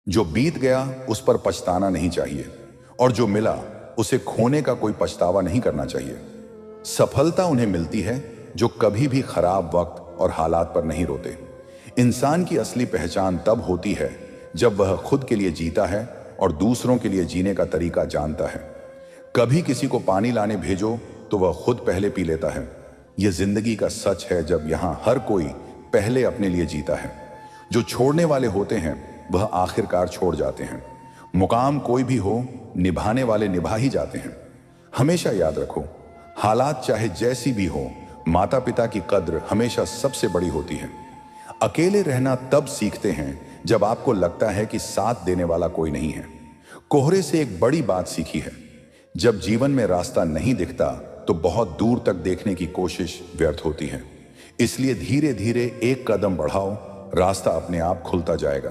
जो बीत गया उस पर पछताना नहीं चाहिए, और जो मिला उसे खोने का कोई पछतावा नहीं करना चाहिए। सफलता उन्हें मिलती है जो कभी भी खराब वक्त और हालात पर नहीं रोते। इंसान की असली पहचान तब होती है जब वह खुद के लिए जीता है और दूसरों के लिए जीने का तरीका जानता है। कभी किसी को पानी लाने भेजो तो वह खुद पहले पी लेता है। यह जिंदगी का सच है जब यहाँ हर कोई पहले अपने लिए जीता है। जो छोड़ने वाले होते हैं वह आखिरकार छोड़ जाते हैं। मुकाम कोई भी हो, निभाने वाले निभा ही जाते हैं। हमेशा याद रखो, हालात चाहे जैसी भी हो, माता पिता की कद्र हमेशा सबसे बड़ी होती है। अकेले रहना तब सीखते हैं जब आपको लगता है कि साथ देने वाला कोई नहीं है। कोहरे से एक बड़ी बात सीखी है, जब जीवन में रास्ता नहीं दिखता तो बहुत दूर तक देखने की कोशिश व्यर्थ होती है। इसलिए धीरे धीरे एक कदम बढ़ाओ, रास्ता अपने आप खुलता जाएगा।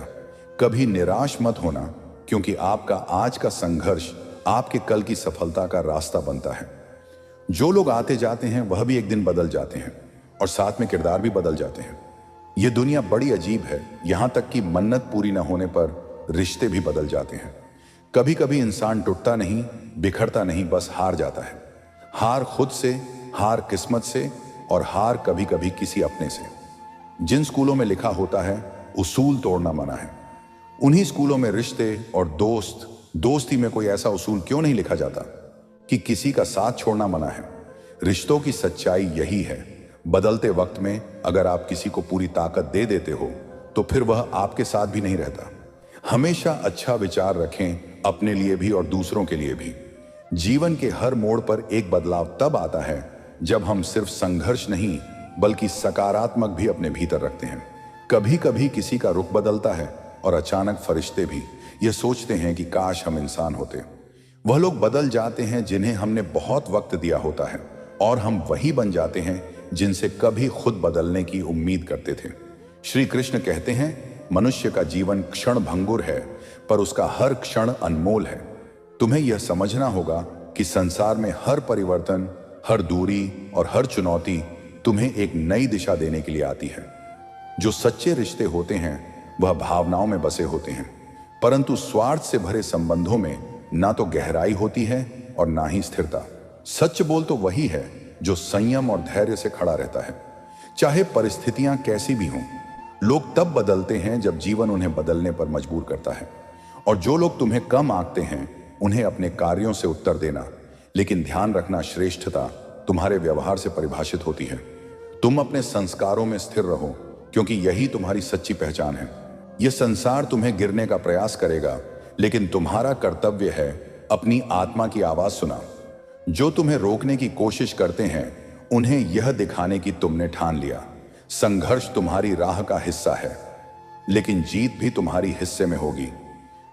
कभी निराश मत होना, क्योंकि आपका आज का संघर्ष आपके कल की सफलता का रास्ता बनता है। जो लोग आते जाते हैं वह भी एक दिन बदल जाते हैं, और साथ में किरदार भी बदल जाते हैं। यह दुनिया बड़ी अजीब है, यहां तक कि मन्नत पूरी न होने पर रिश्ते भी बदल जाते हैं। कभी कभी इंसान टूटता नहीं, बिखरता नहीं, बस हार जाता है। हार खुद से, हार किस्मत से, और हार कभी कभी किसी अपने से। जिन स्कूलों में लिखा होता है उसूल तोड़ना मना है, उन्हीं स्कूलों में रिश्ते और दोस्ती में कोई ऐसा उसूल क्यों नहीं लिखा जाता कि किसी का साथ छोड़ना मना है। रिश्तों की सच्चाई यही है, बदलते वक्त में अगर आप किसी को पूरी ताकत दे देते हो तो फिर वह आपके साथ भी नहीं रहता। हमेशा अच्छा विचार रखें, अपने लिए भी और दूसरों के लिए भी। जीवन के हर मोड़ पर एक बदलाव तब आता है जब हम सिर्फ संघर्ष नहीं बल्कि सकारात्मक भी अपने भीतर रखते हैं। कभी कभी किसी का रुख बदलता है और अचानक फरिश्ते भी यह सोचते हैं कि काश हम इंसान होते। वह लोग बदल जाते हैं जिन्हें हमने बहुत वक्त दिया होता है, और हम वही बन जाते हैं जिनसे कभी खुद बदलने की उम्मीद करते थे। श्री कृष्ण कहते हैं, मनुष्य का जीवन क्षण भंगुर है, पर उसका हर क्षण अनमोल है। तुम्हें यह समझना होगा कि संसार में हर परिवर्तन, हर दूरी और हर चुनौती तुम्हें एक नई दिशा देने के लिए आती है। जो सच्चे रिश्ते होते हैं वह भावनाओं में बसे होते हैं, परंतु स्वार्थ से भरे संबंधों में ना तो गहराई होती है और ना ही स्थिरता। सच बोल तो वही है जो संयम और धैर्य से खड़ा रहता है, चाहे परिस्थितियां कैसी भी हों। लोग तब बदलते हैं जब जीवन उन्हें बदलने पर मजबूर करता है। और जो लोग तुम्हें कम आंकते हैं उन्हें अपने कार्यों से उत्तर देना, लेकिन ध्यान रखना, श्रेष्ठता तुम्हारे व्यवहार से परिभाषित होती है। तुम अपने संस्कारों में स्थिर रहो, क्योंकि यही तुम्हारी सच्ची पहचान है। यह संसार तुम्हें गिरने का प्रयास करेगा, लेकिन तुम्हारा कर्तव्य है अपनी आत्मा की आवाज सुना। जो तुम्हें रोकने की कोशिश करते हैं उन्हें यह दिखाने की तुमने ठान लिया। संघर्ष तुम्हारी राह का हिस्सा है, लेकिन जीत भी तुम्हारी हिस्से में होगी।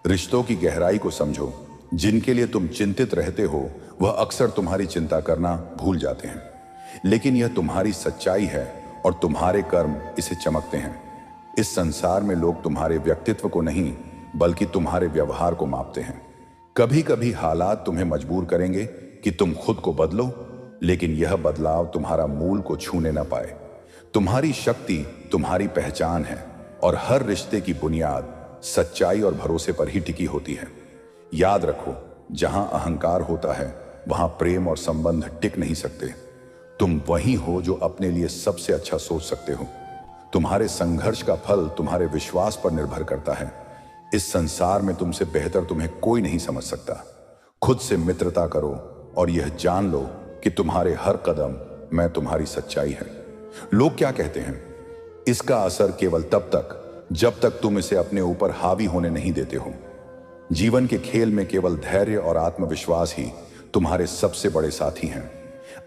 रिश्तों की गहराई को समझो, जिनके लिए तुम चिंतित रहते हो वह अक्सर तुम्हारी चिंता करना भूल जाते हैं, लेकिन यह तुम्हारी सच्चाई है और तुम्हारे कर्म इसे चमकते हैं। इस संसार में लोग तुम्हारे व्यक्तित्व को नहीं बल्कि तुम्हारे व्यवहार को मापते हैं। कभी कभी हालात तुम्हें मजबूर करेंगे कि तुम खुद को बदलो, लेकिन यह बदलाव तुम्हारा मूल को छूने न पाए। तुम्हारी शक्ति तुम्हारी पहचान है, और हर रिश्ते की बुनियाद सच्चाई और भरोसे पर ही टिकी होती है। याद रखो, जहां अहंकार होता है वहां प्रेम और संबंध टिक नहीं सकते। तुम वही हो जो अपने लिए सबसे अच्छा सोच सकते हो। तुम्हारे संघर्ष का फल तुम्हारे विश्वास पर निर्भर करता है। इस संसार में तुमसे बेहतर तुम्हें कोई नहीं समझ सकता। खुद से मित्रता करो और यह जान लो कि तुम्हारे हर कदम में तुम्हारी सच्चाई है। लोग क्या कहते हैं, इसका असर केवल तब तक जब तक तुम इसे अपने ऊपर हावी होने नहीं देते हो। जीवन के खेल में केवल धैर्य और आत्मविश्वास ही तुम्हारे सबसे बड़े साथी हैं।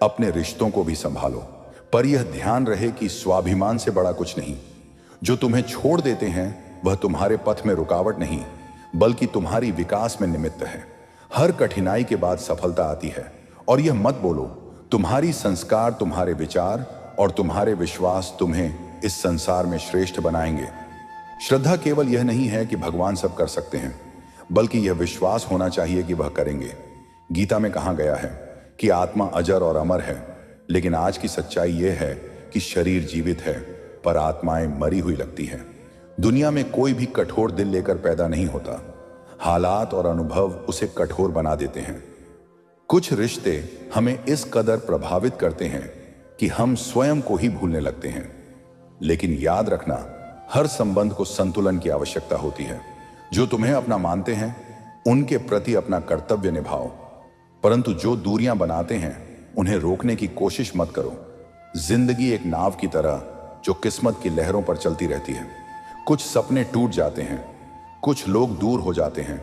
अपने रिश्तों को भी संभालो, पर यह ध्यान रहे कि स्वाभिमान से बड़ा कुछ नहीं। जो तुम्हें छोड़ देते हैं वह तुम्हारे पथ में रुकावट नहीं बल्कि तुम्हारी विकास में निमित्त है। हर कठिनाई के बाद सफलता आती है, और यह मत बोलो तुम्हारी संस्कार, तुम्हारे विचार और तुम्हारे विश्वास तुम्हें इस संसार में श्रेष्ठ बनाएंगे। श्रद्धा केवल यह नहीं है कि भगवान सब कर सकते हैं, बल्कि यह विश्वास होना चाहिए कि वह करेंगे। गीता में कहा गया है कि आत्मा अजर और अमर है, लेकिन आज की सच्चाई यह है कि शरीर जीवित है पर आत्माएं मरी हुई लगती हैं। दुनिया में कोई भी कठोर दिल लेकर पैदा नहीं होता। हालात और अनुभव उसे कठोर बना देते हैं। कुछ रिश्ते हमें इस कदर प्रभावित करते हैं कि हम स्वयं को ही भूलने लगते हैं। लेकिन याद रखना, हर संबंध को संतुलन की आवश्यकता होती है। जो तुम्हें अपना मानते हैं उनके प्रति अपना कर्तव्य निभाओ, परंतु जो दूरियां बनाते हैं उन्हें रोकने की कोशिश मत करो। जिंदगी एक नाव की तरह जो किस्मत की लहरों पर चलती रहती है। कुछ सपने टूट जाते हैं, कुछ लोग दूर हो जाते हैं,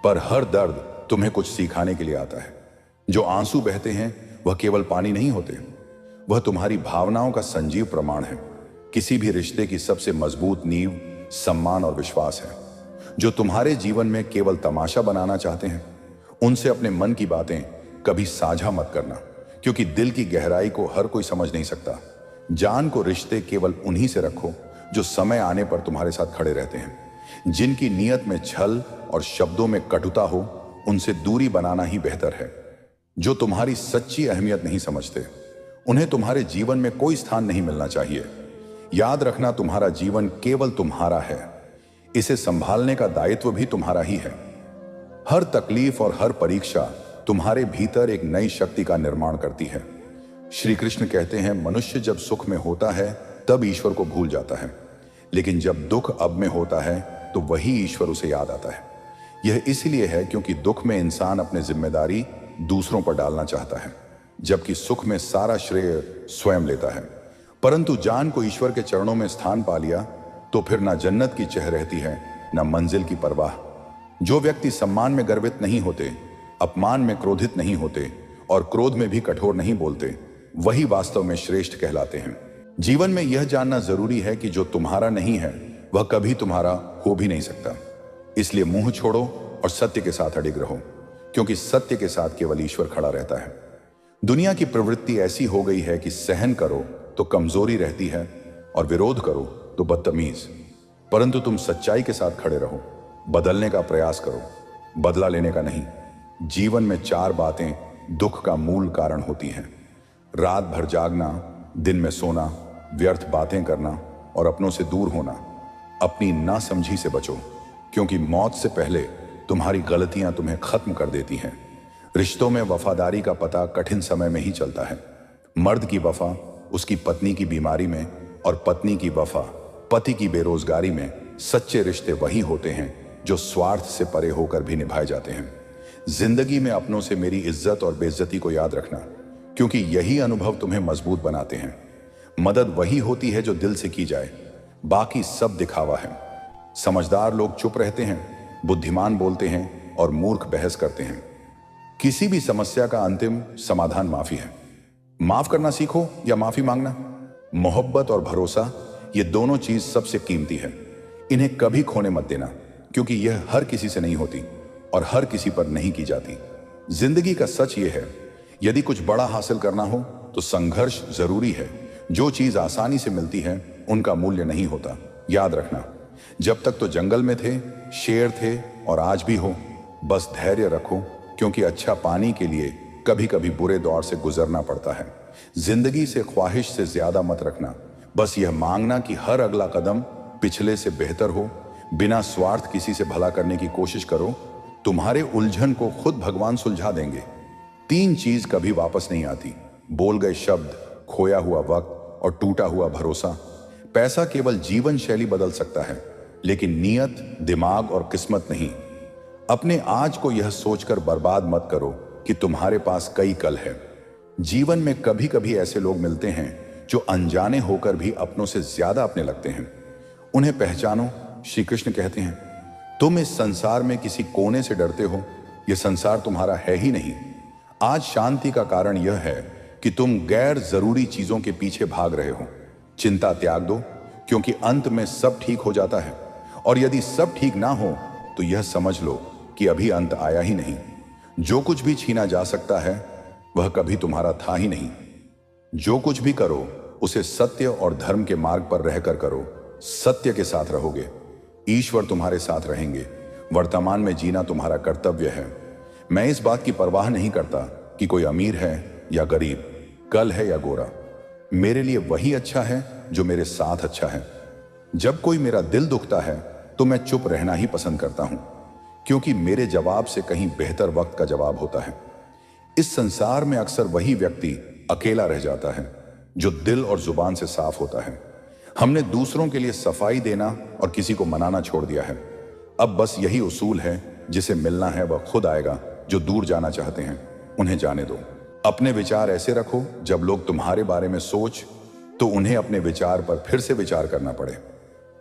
पर हर दर्द तुम्हें कुछ सिखाने के लिए आता है। जो आंसू बहते हैं वह केवल पानी नहीं होते, वह तुम्हारी भावनाओं का संजीव प्रमाण है। किसी भी रिश्ते की सबसे मजबूत नींव सम्मान और विश्वास है। जो तुम्हारे जीवन में केवल तमाशा बनाना चाहते हैं उनसे अपने मन की बातें कभी साझा मत करना, क्योंकि दिल की गहराई को हर कोई समझ नहीं सकता। जान को रिश्ते केवल उन्हीं से रखो जो समय आने पर तुम्हारे साथ खड़े रहते हैं। जिनकी नीयत में छल और शब्दों में कटुता हो उनसे दूरी बनाना ही बेहतर है। जो तुम्हारी सच्ची अहमियत नहीं समझते उन्हें तुम्हारे जीवन में कोई स्थान नहीं मिलना चाहिए। याद रखना, तुम्हारा जीवन केवल तुम्हारा है, इसे संभालने का दायित्व भी तुम्हारा ही है। हर तकलीफ और हर परीक्षा तुम्हारे भीतर एक नई शक्ति का निर्माण करती है। श्री कृष्ण कहते हैं, मनुष्य जब सुख में होता है तब ईश्वर को भूल जाता है, लेकिन जब दुख अब में होता है तो वही ईश्वर उसे याद आता है। यह इसलिए है क्योंकि दुख में इंसान अपनी जिम्मेदारी दूसरों पर डालना चाहता है, जबकि सुख में सारा श्रेय स्वयं लेता है। परंतु जान को ईश्वर के चरणों में स्थान पा लिया तो फिर ना जन्नत की चह रहती है, ना मंजिल की परवाह। जो व्यक्ति सम्मान में गर्वित नहीं होते, अपमान में क्रोधित नहीं होते और क्रोध में भी कठोर नहीं बोलते, वही वास्तव में श्रेष्ठ कहलाते हैं। जीवन में यह जानना जरूरी है कि जो तुम्हारा नहीं है वह कभी तुम्हारा हो भी नहीं सकता। इसलिए मुंह छोड़ो और सत्य के साथ अडिग रहो, क्योंकि सत्य के साथ केवल ईश्वर खड़ा रहता है। दुनिया की प्रवृत्ति ऐसी हो गई है कि सहन करो तो कमजोरी रहती है और विरोध करो तो बदतमीज। परंतु तुम सच्चाई के साथ खड़े रहो, बदलने का प्रयास करो, बदला लेने का नहीं। जीवन में 4 बातें दुख का मूल कारण होती हैं: रात भर जागना, दिन में सोना, व्यर्थ बातें करना और अपनों से दूर होना। अपनी नासमझी से बचो, क्योंकि मौत से पहले तुम्हारी गलतियां तुम्हें खत्म कर देती हैं। रिश्तों में वफादारी का पता कठिन समय में ही चलता है। मर्द की वफा उसकी पत्नी की बीमारी में और पत्नी की वफा पति की बेरोजगारी में। सच्चे रिश्ते वही होते हैं जो स्वार्थ से परे होकर भी निभाए जाते हैं। जिंदगी में अपनों से मेरी इज्जत और बेइज्जती को याद रखना, क्योंकि यही अनुभव तुम्हें मजबूत बनाते हैं। मदद वही होती है जो दिल से की जाए, बाकी सब दिखावा है। समझदार लोग चुप रहते हैं, बुद्धिमान बोलते हैं और मूर्ख बहस करते हैं। किसी भी समस्या का अंतिम समाधान माफी है। माफ करना सीखो या माफी मांगना। मोहब्बत और भरोसा, ये दोनों चीज सबसे कीमती है। इन्हें कभी खोने मत देना, क्योंकि यह हर किसी से नहीं होती और हर किसी पर नहीं की जाती। जिंदगी का सच ये है, यदि कुछ बड़ा हासिल करना हो तो संघर्ष जरूरी है। जो चीज आसानी से मिलती है उनका मूल्य नहीं होता। याद रखना, जब तक तो जंगल में थे, शेर थे और आज भी हो। बस धैर्य रखो, क्योंकि अच्छा पाने के लिए कभी कभी बुरे दौर से गुजरना पड़ता है। जिंदगी से ख्वाहिश से ज्यादा मत रखना, बस यह मांगना कि हर अगला कदम पिछले से बेहतर हो। बिना स्वार्थ किसी से भला करने की कोशिश करो, तुम्हारे उलझन को खुद भगवान सुलझा देंगे। 3 चीज कभी वापस नहीं आती: बोल गए शब्द, खोया हुआ वक्त और टूटा हुआ भरोसा। पैसा केवल जीवन शैली बदल सकता है, लेकिन नियत, दिमाग और किस्मत नहीं। अपने आज को यह सोचकर बर्बाद मत करो कि तुम्हारे पास कई कल है। जीवन में कभी कभी ऐसे लोग मिलते हैं जो अनजाने होकर भी अपनों से ज्यादा अपने लगते हैं। उन्हें पहचानो। श्री कृष्ण कहते हैं, तुम इस संसार में किसी कोने से डरते हो, यह संसार तुम्हारा है ही नहीं। आज शांति का कारण यह है कि तुम गैर जरूरी चीजों के पीछे भाग रहे हो। चिंता त्याग दो, क्योंकि अंत में सब ठीक हो जाता है। और यदि सब ठीक ना हो तो यह समझ लो कि अभी अंत आया ही नहीं। जो कुछ भी छीना जा सकता है वह कभी तुम्हारा था ही नहीं। जो कुछ भी करो उसे सत्य और धर्म के मार्ग पर रहकर करो। सत्य के साथ रहोगे, ईश्वर तुम्हारे साथ रहेंगे। वर्तमान में जीना तुम्हारा कर्तव्य है। मैं इस बात की परवाह नहीं करता कि कोई अमीर है या गरीब, कल है या गोरा। मेरे लिए वही अच्छा है जो मेरे साथ अच्छा है। जब कोई मेरा दिल दुखता है तो मैं चुप रहना ही पसंद करता हूं, क्योंकि मेरे जवाब से कहीं बेहतर वक्त का जवाब होता है। इस संसार में अक्सर वही व्यक्ति अकेला रह जाता है जो दिल और जुबान से साफ होता है। हमने दूसरों के लिए सफाई देना और किसी को मनाना छोड़ दिया है। अब बस यही उसूल है, जिसे मिलना है वह खुद आएगा। जो दूर जाना चाहते हैं उन्हें जाने दो। अपने विचार ऐसे रखो, जब लोग तुम्हारे बारे में सोच तो उन्हें अपने विचार पर फिर से विचार करना पड़े।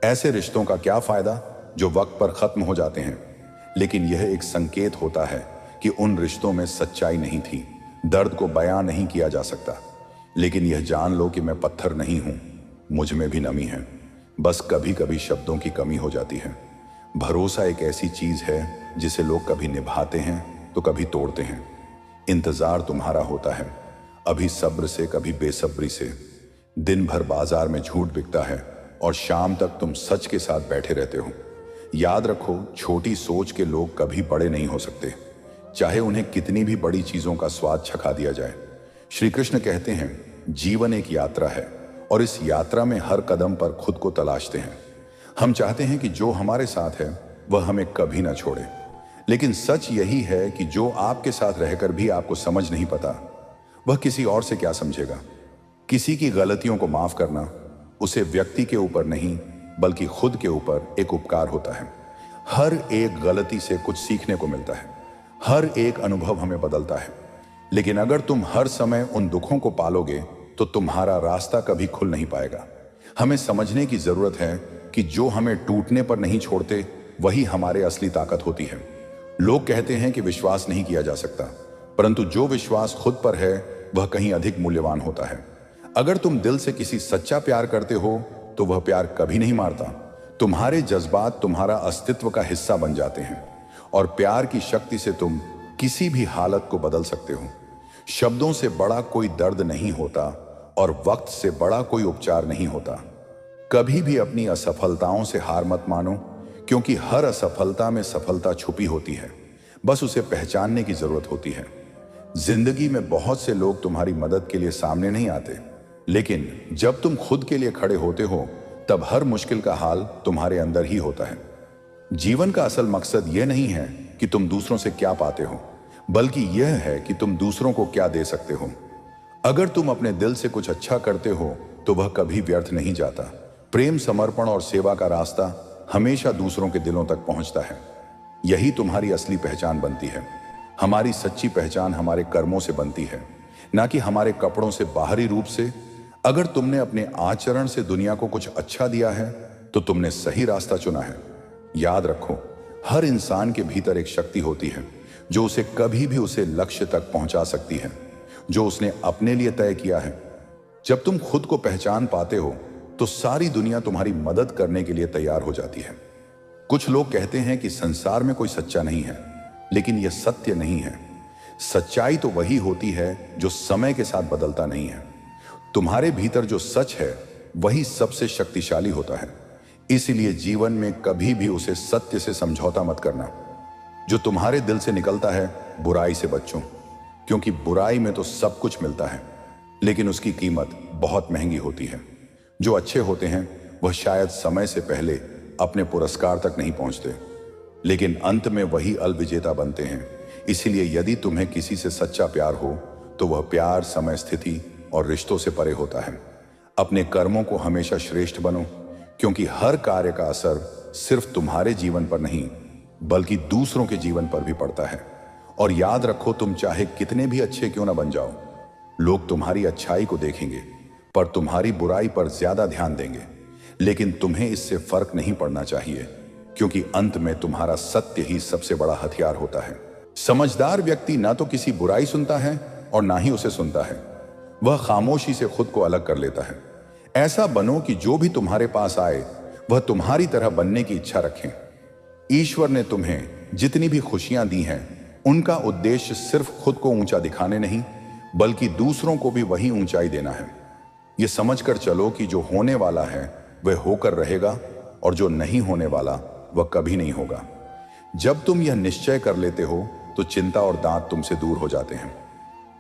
ऐसे रिश्तों का क्या फायदा जो वक्त पर खत्म हो जाते हैं, लेकिन यह एक संकेत होता है कि उन रिश्तों में सच्चाई नहीं थी। दर्द को बयां नहीं किया जा सकता, लेकिन यह जान लो कि मैं पत्थर नहीं हूं, मुझ में भी नमी है। बस कभी कभी शब्दों की कमी हो जाती है। भरोसा एक ऐसी चीज है जिसे लोग कभी निभाते हैं तो कभी तोड़ते हैं। इंतजार तुम्हारा होता है, अभी सब्र से कभी बेसब्री से। दिन भर बाजार में झूठ बिकता है और शाम तक तुम सच के साथ बैठे रहते हो। याद रखो, छोटी सोच के लोग कभी बड़े नहीं हो सकते, चाहे उन्हें कितनी भी बड़ी चीजों का स्वाद चखा दिया जाए। श्री कृष्ण कहते हैं, जीवन एक यात्रा है और इस यात्रा में हर कदम पर खुद को तलाशते हैं। हम चाहते हैं कि जो हमारे साथ है वह हमें कभी ना छोड़े, लेकिन सच यही है कि जो आपके साथ रहकर भी आपको समझ नहीं पाता, वह किसी और से क्या समझेगा। किसी की गलतियों को माफ करना उसे व्यक्ति के ऊपर नहीं बल्कि खुद के ऊपर एक उपकार होता है। हर एक गलती से कुछ सीखने को मिलता है, हर एक अनुभव हमें बदलता है। लेकिन अगर तुम हर समय उन दुखों को पालोगे तो तुम्हारा रास्ता कभी खुल नहीं पाएगा। हमें समझने की जरूरत है कि जो हमें टूटने पर नहीं छोड़ते वही हमारे असली ताकत होती है। लोग कहते हैं कि विश्वास नहीं किया जा सकता, परंतु जो विश्वास खुद पर है वह कहीं अधिक मूल्यवान होता है। अगर तुम दिल से किसी सच्चा प्यार करते हो तो वह प्यार कभी नहीं मारता। तुम्हारे जज्बात तुम्हारा अस्तित्व का हिस्सा बन जाते हैं और प्यार की शक्ति से तुम किसी भी हालत को बदल सकते हो। शब्दों से बड़ा कोई दर्द नहीं होता और वक्त से बड़ा कोई उपचार नहीं होता। कभी भी अपनी असफलताओं से हार मत मानो, क्योंकि हर असफलता में सफलता छुपी होती है, बस उसे पहचानने की जरूरत होती है। जिंदगी में बहुत से लोग तुम्हारी मदद के लिए सामने नहीं आते, लेकिन जब तुम खुद के लिए खड़े होते हो तब हर मुश्किल का हाल तुम्हारे अंदर ही होता है। जीवन का असल मकसद यह नहीं है कि तुम दूसरों से क्या पाते हो, बल्कि यह है कि तुम दूसरों को क्या दे सकते हो। अगर तुम अपने दिल से कुछ अच्छा करते हो तो वह कभी व्यर्थ नहीं जाता। प्रेम, समर्पण और सेवा का रास्ता हमेशा दूसरों के दिलों तक पहुंचता है। यही तुम्हारी असली पहचान बनती है। हमारी सच्ची पहचान हमारे कर्मों से बनती है, ना कि हमारे कपड़ों से बाहरी रूप से। अगर तुमने अपने आचरण से दुनिया को कुछ अच्छा दिया है तो तुमने सही रास्ता चुना है। याद रखो, हर इंसान के भीतर एक शक्ति होती है जो उसे कभी भी उसे लक्ष्य तक पहुंचा सकती है जो उसने अपने लिए तय किया है। जब तुम खुद को पहचान पाते हो तो सारी दुनिया तुम्हारी मदद करने के लिए तैयार हो जाती है। कुछ लोग कहते हैं कि संसार में कोई सच्चा नहीं है, लेकिन यह सत्य नहीं है। सच्चाई तो वही होती है जो समय के साथ बदलता नहीं है। तुम्हारे भीतर जो सच है वही सबसे शक्तिशाली होता है। इसलिए जीवन में कभी भी उसे सत्य से समझौता मत करना। जो तुम्हारे दिल से निकलता है, बुराई से बचो, क्योंकि बुराई में तो सब कुछ मिलता है, लेकिन उसकी कीमत बहुत महंगी होती है। जो अच्छे होते हैं वह शायद समय से पहले अपने पुरस्कार तक नहीं पहुंचते, लेकिन अंत में वही अलविजेता बनते हैं। इसीलिए यदि तुम्हें किसी से सच्चा प्यार हो तो वह प्यार समय, स्थिति और रिश्तों से परे होता है। अपने कर्मों को हमेशा श्रेष्ठ बनो, क्योंकि हर कार्य का असर सिर्फ तुम्हारे जीवन पर नहीं बल्कि दूसरों के जीवन पर भी पड़ता है। और याद रखो, तुम चाहे कितने भी अच्छे क्यों ना बन जाओ, लोग तुम्हारी अच्छाई को देखेंगे पर तुम्हारी बुराई पर ज्यादा ध्यान देंगे। लेकिन तुम्हें इससे फर्क नहीं पड़ना चाहिए, क्योंकि अंत में तुम्हारा सत्य ही सबसे बड़ा हथियार होता है। समझदार व्यक्ति ना तो किसी बुराई सुनता है और ना ही उसे सुनता है, वह खामोशी से खुद को अलग कर लेता है। ऐसा बनो कि जो भी तुम्हारे पास आए वह तुम्हारी तरह बनने की इच्छा रखें। ईश्वर ने तुम्हें जितनी भी खुशियां दी हैं उनका उद्देश्य सिर्फ खुद को ऊंचा दिखाने नहीं बल्कि दूसरों को भी वही ऊंचाई देना है। यह समझकर चलो कि जो होने वाला है वह होकर रहेगा और जो नहीं होने वाला वह कभी नहीं होगा। जब तुम यह निश्चय कर लेते हो तो चिंता और दांत तुमसे दूर हो जाते हैं।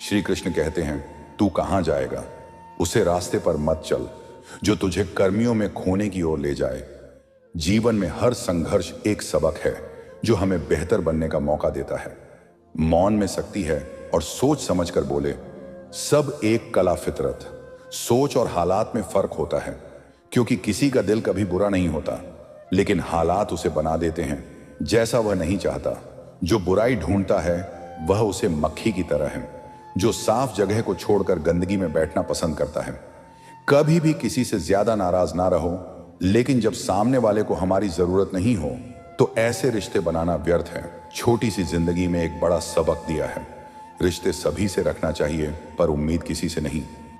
श्री कृष्ण कहते हैं, तू कहां जाएगा, उसे रास्ते पर मत चल, जो तुझे कर्मियों में खोने की ओर ले जाए। जीवन में हर संघर्ष एक सबक है जो हमें बेहतर बनने का मौका देता है। मौन में शक्ति है और सोच समझकर बोले। सब एक कला फितरत, सोच और हालात में फर्क होता है, क्योंकि किसी का दिल कभी बुरा नहीं होता, लेकिन हालात उसे बना देते हैं जैसा वह नहीं चाहता। जो बुराई ढूंढता है वह उसे मक्खी की तरह है, जो साफ जगह को छोड़कर गंदगी में बैठना पसंद करता है। कभी भी किसी से ज्यादा नाराज ना रहो, लेकिन जब सामने वाले को हमारी जरूरत नहीं हो तो ऐसे रिश्ते बनाना व्यर्थ है। छोटी सी जिंदगी में एक बड़ा सबक दिया है। रिश्ते सभी से रखना चाहिए, पर उम्मीद किसी से नहीं।